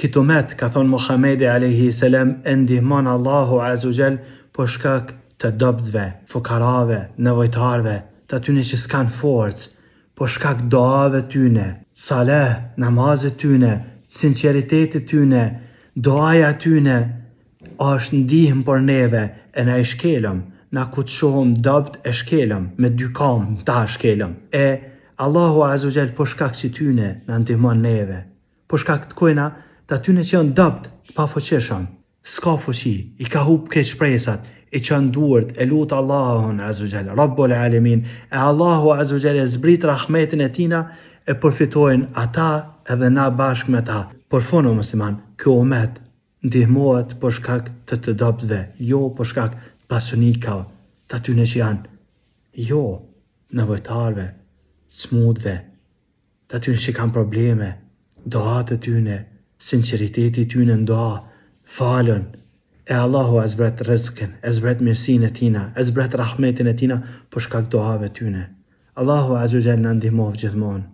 Kitumet, ka thonë Muhamedi alayhi salam, e ndihmon Allahu azza wa jall për shkak të dobësve, fukarave, nevojtarve, të atyre që s'kan forcë, për shkak duave tyne, salah, namazet tyne, sinqeritetit tyne, duaja tyne është ndihmë për neve, e na e shkelëm, na ku të shohëm dobt e shkelëm, me dy kam ta shkelëm. E Allahu azza wa jall për shkak që tyne na ndihmon neve, për shkak të kujna të atyne që janë dobt, pa fuqishëm, s'ka fuqi, i ka hub këtë shpresat, i qënë duart, e lutë Allahun azza wa jall, Rabbul Alamin, e Allahu azza wa jall e zbrit rahmetin e tina, e përfitojnë ata edhe na bashkë me ta. Për fund o musliman, kjo umet ndihmohet për shkak të dobësve, jo për shkak të pasunikave, të atyne që janë, jo nevojtarve, smutve, të atyne që kanë probleme, doat e tyne, sinceriteti tyne në doa, falën, e Allahu e zbret rrezikën, e zbret mirësinë e tina, e zbret rahmetin e tina për shkak doave tyne. Allahu azza wa jall na ndihmoft gjithmonë.